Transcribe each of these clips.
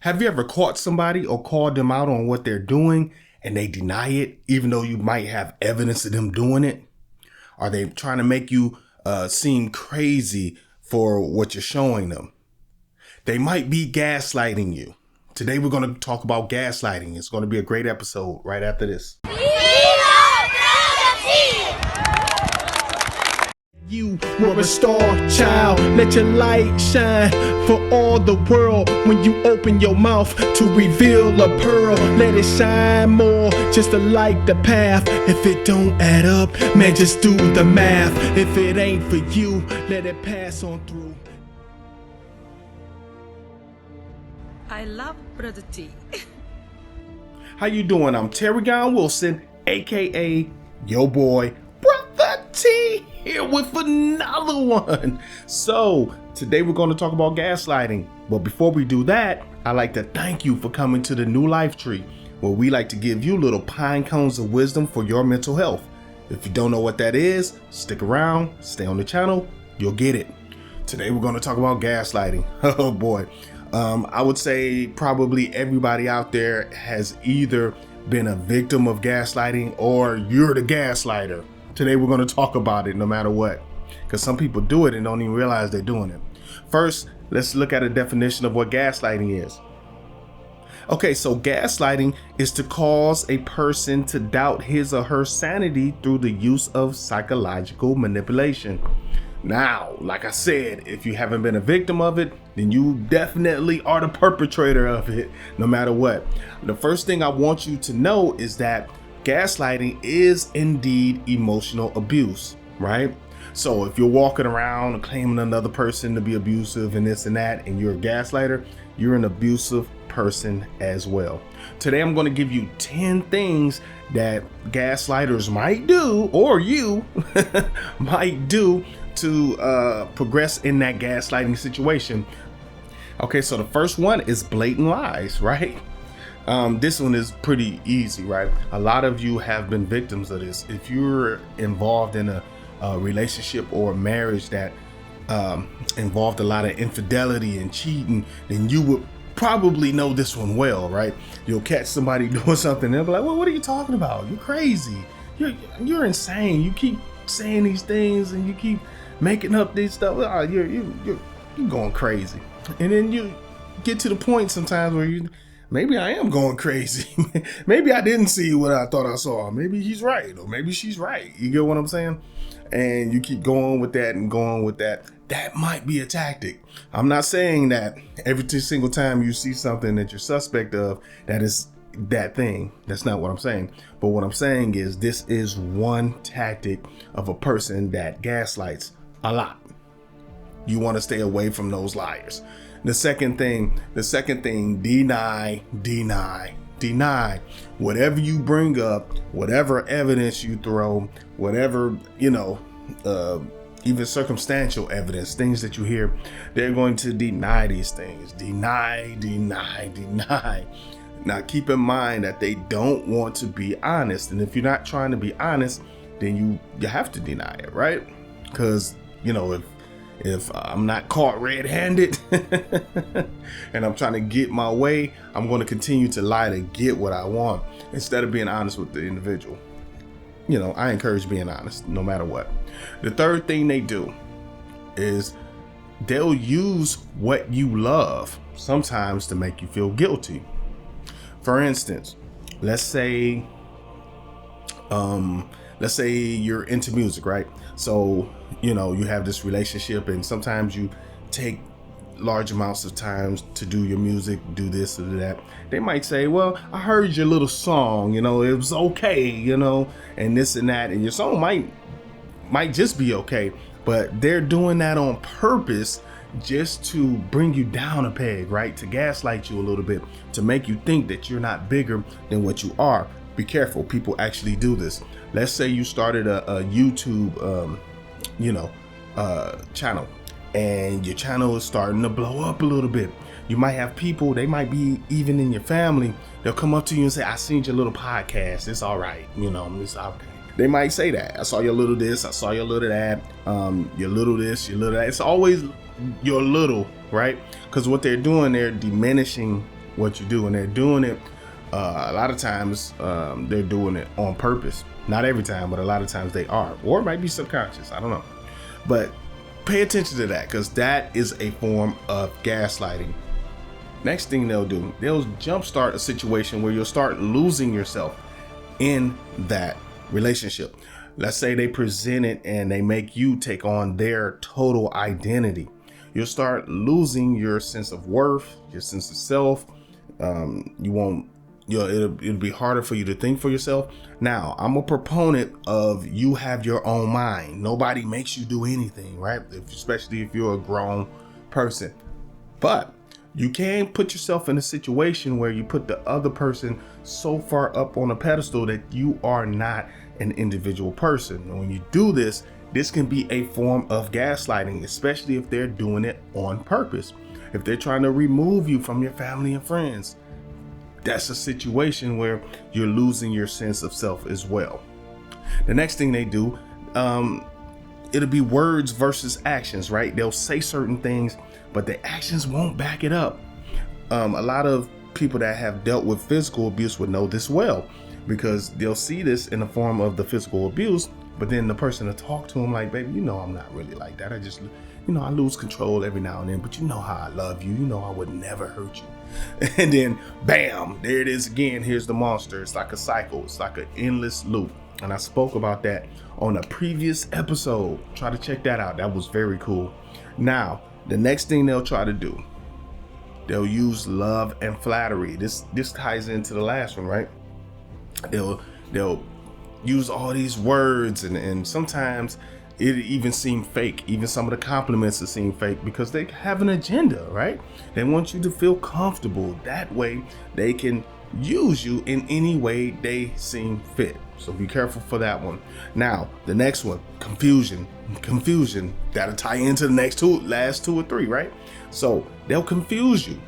Have you ever caught somebody or called them out on what they're doing and they deny it, even though you might have evidence of them doing it? Are they trying to make you seem crazy for what you're showing them? They might be gaslighting you. Today we're going to talk about gaslighting. It's going to be a great episode right after this. You were a star child, let your light shine for all the world. When you open your mouth to reveal a pearl, let it shine more, just to light the path. If it don't add up, man, just do the math. If it ain't for you, let it pass on through. I love Brotha T. How you doing? I'm Terry Wilson, aka your boy Brotha T, here with another one. So today we're going to talk about gaslighting. But before we do that, I'd like to thank you for coming to the New Life Tree, where we like to give you little pine cones of wisdom for your mental health. If you don't know what that is, stick around, stay on the channel, you'll get it. Today we're going to talk about gaslighting. Oh boy. I would say probably everybody out there has either been a victim of gaslighting or you're the gaslighter. Today we're going to talk about it no matter what, because some people do it and don't even realize they're doing it. First, let's look at a definition of what gaslighting is. Okay, so gaslighting is to cause a person to doubt his or her sanity through the use of psychological manipulation. Now, like I said, if you haven't been a victim of it, then you definitely are the perpetrator of it, no matter what. The first thing I want you to know is that gaslighting is indeed emotional abuse, right? So if you're walking around claiming another person to be abusive and this and that, and you're a gaslighter, you're an abusive person as well. Today, I'm going to give you 10 things that gaslighters might do, or you might do, to progress in that gaslighting situation. Okay, so the first one is blatant lies, right? This one is pretty easy, right? A lot of you have been victims of this. If you're involved in a relationship or a marriage that involved a lot of infidelity and cheating, then you would probably know this one well, right? You'll catch somebody doing something and they'll be like, well, what are you talking about? You're crazy. You're insane. You keep saying these things and you keep making up this stuff. Oh, you're going crazy. And then you get to the point sometimes where maybe I am going crazy. Maybe I didn't see what I thought I saw. Maybe he's right, or maybe she's right. You get what I'm saying? And you keep going with that and going with that. That might be a tactic. I'm not saying that every single time you see something that you're suspect of, that is that thing. That's not what I'm saying. But what I'm saying is this is one tactic of a person that gaslights a lot. You want to stay away from those liars. The second thing, deny. Whatever you bring up, whatever evidence you throw, whatever, even circumstantial evidence, things that you hear, they're going to deny these things. Deny. Now, keep in mind that they don't want to be honest. And if you're not trying to be honest, then you have to deny it, right? Because, if I'm not caught red-handed and I'm trying to get my way, I'm going to continue to lie to get what I want instead of being honest with the individual. I encourage being honest no matter what. The third thing they do is they'll use what you love sometimes to make you feel guilty. For instance, let's say you're into music, right? So, you have this relationship and sometimes you take large amounts of time to do your music, do this or that. They might say, well, I heard your little song, it was okay, and this and that. And your song might just be okay, but they're doing that on purpose just to bring you down a peg, right? To gaslight you a little bit, to make you think that you're not bigger than what you are. Be careful. People actually do this. Let's say you started a YouTube, channel, and your channel is starting to blow up a little bit. You might have people, they might be even in your family. They'll come up to you and say, I seen your little podcast. It's all right. It's okay. They might say that. I saw your little this. I saw your little that. Your little this, your little that. It's always your little, right? Because what they're doing, they're diminishing what you do. And they're doing it a lot of times, they're doing it on purpose. Not every time, but a lot of times they are, or it might be subconscious. I don't know. But pay attention to that, because that is a form of gaslighting. Next thing they'll do, they'll jumpstart a situation where you'll start losing yourself in that relationship. Let's say they present it and they make you take on their total identity. You'll start losing your sense of worth, your sense of self. It'll be harder for you to think for yourself. Now, I'm a proponent of you have your own mind. Nobody makes you do anything, right? Especially if you're a grown person. But you can put yourself in a situation where you put the other person so far up on a pedestal that you are not an individual person. And when you do this, this can be a form of gaslighting, especially if they're doing it on purpose. If they're trying to remove you from your family and friends, that's a situation where you're losing your sense of self as well. The next thing they do, it'll be words versus actions, right? They'll say certain things, but the actions won't back it up. A lot of people that have dealt with physical abuse would know this well, because they'll see this in the form of the physical abuse, but then the person will talk to them like, baby, I'm not really like that. I just, I lose control every now and then, but you know how I love you. I would never hurt you. And then bam, there it is again. Here's the monster. It's like a cycle. It's like an endless loop. And I spoke about that on a previous episode. Try to check that out. That was very cool. Now, the next thing they'll try to do, they'll use love and flattery. This ties into the last one, right? They'll use all these words, and sometimes it even seem fake. Even some of the compliments seem fake because they have an agenda, right? They want you to feel comfortable. That way they can use you in any way they seem fit. So be careful for that one. Now, the next one, confusion. That'll tie into the last two or three, right? So they'll confuse you.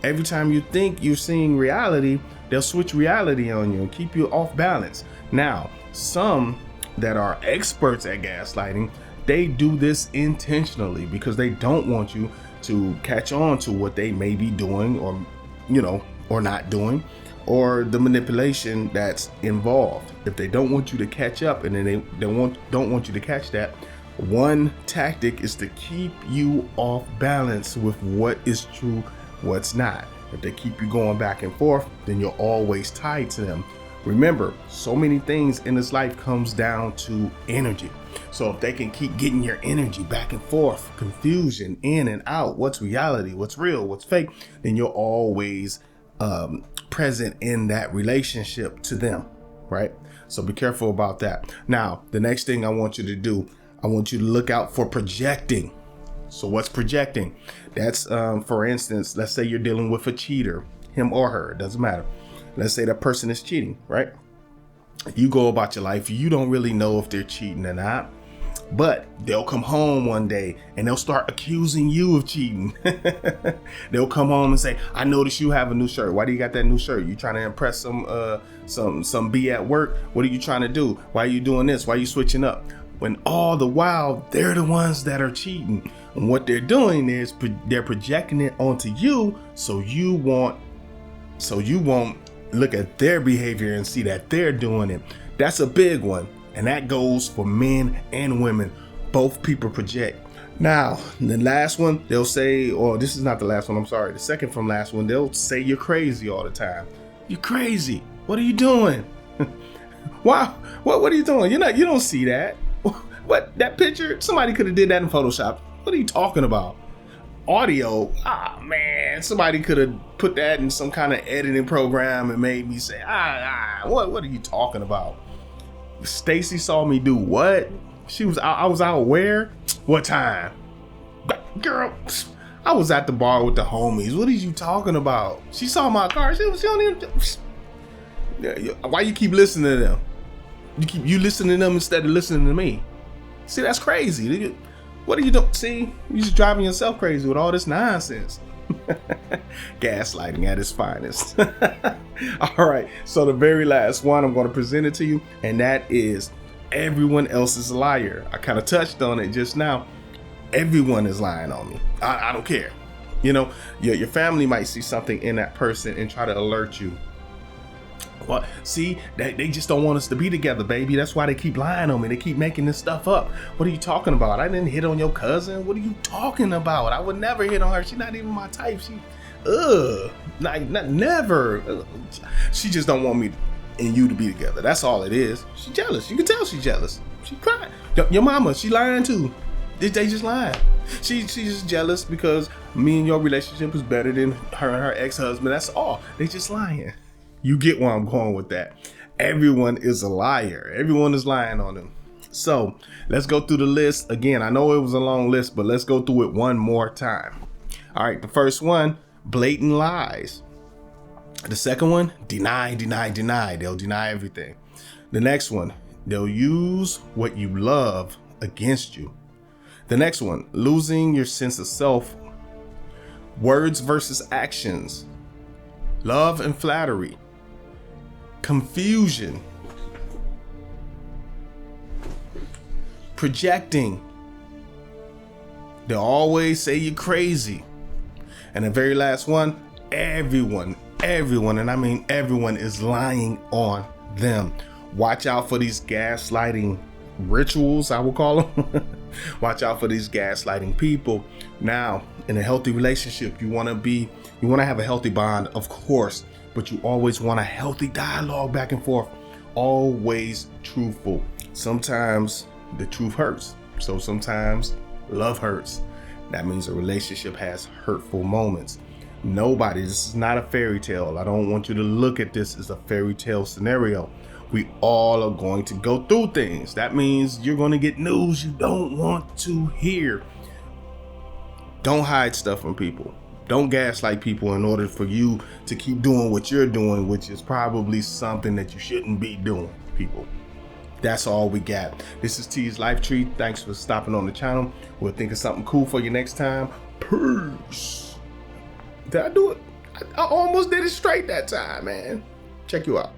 Every time you think you're seeing reality, they'll switch reality on you and keep you off balance. Now, some that are experts at gaslighting, they do this intentionally because they don't want you to catch on to what they may be doing, or not doing, or the manipulation that's involved. If they don't want you to catch up, and then they don't want you to catch that, one tactic is to keep you off balance with what is true, what's not. If they keep you going back and forth, then you're always tied to them. Remember, so many things in this life comes down to energy. So if they can keep getting your energy back and forth, confusion in and out, what's reality, what's real, what's fake, then you're always present in that relationship to them, right? So be careful about that. Now, the next thing I want you to do, I want you to look out for projecting. So what's projecting? That's, for instance, let's say you're dealing with a cheater, him or her, it doesn't matter. Let's say that person is cheating, right? You go about your life, you don't really know if they're cheating or not, but they'll come home one day and they'll start accusing you of cheating. They'll come home and say, I noticed you have a new shirt. Why do you got that new shirt? You trying to impress some B at work? What are you trying to do? Why are you doing this? Why are you switching up? When all the while they're the ones that are cheating. And what they're doing is they're projecting it onto you, so you won't look at their behavior and see that they're doing it. That's a big one. And that goes for men and women. Both people project. Now, the last one, they'll say, or this is not the last one, I'm sorry. The second from last one, they'll say you're crazy all the time. You're crazy. What are you doing? Wow. What are you doing? You don't see that. What, that picture? Somebody could have did that in Photoshop. What are you talking about? Audio, man, somebody could have put that in some kind of editing program and made me say, what are you talking about? Stacy saw me do what? I was out where? What time? Girl, I was at the bar with the homies. What are you talking about? She saw my car. She don't even. Why you keep listening to them? You listening to them instead of listening to me. See, that's crazy. What are you doing? See, you're just driving yourself crazy with all this nonsense. Gaslighting at its finest. All right, so the very last one, I'm going to present it to you, and that is everyone else is a liar. I kind of touched on it just now. Everyone is lying on me. I don't care. You know, your family might see something in that person and try to alert you. Well, see, they just don't want us to be together, baby. That's why they keep lying on me. They keep making this stuff up. What are you talking about? I didn't hit on your cousin. What are you talking about? I would never hit on her. She's not even my type. Not never. She just don't want me and you to be together. That's all it is. She's jealous. You can tell she's jealous. She crying. Your mama, she lying too. They just lying. She's just jealous because me and your relationship is better than her and her ex-husband. That's all. They just lying. You get where I'm going with that. Everyone is a liar. Everyone is lying on them. So let's go through the list again. I know it was a long list, but let's go through it one more time. All right. The first one, blatant lies. The second one, deny. They'll deny everything. The next one, they'll use what you love against you. The next one, losing your sense of self. Words versus actions. Love and flattery. Confusion, projecting. They'll always say you're crazy. And the very last one, everyone, and I mean everyone, is lying on them. Watch out for these gaslighting rituals, I will call them. Watch out for these gaslighting people. Now, in a healthy relationship, you want to have a healthy bond, of course, but you always want a healthy dialogue back and forth. Always truthful. Sometimes the truth hurts. So sometimes love hurts. That means a relationship has hurtful moments. This is not a fairy tale. I don't want you to look at this as a fairy tale scenario. We all are going to go through things. That means you're going to get news you don't want to hear. Don't hide stuff from people. Don't gaslight people in order for you to keep doing what you're doing, which is probably something that you shouldn't be doing, people. That's all we got. This is T's Life Tree. Thanks for stopping on the channel. We'll think of something cool for you next time. Peace. Did I do it? I almost did it straight that time, man. Check you out.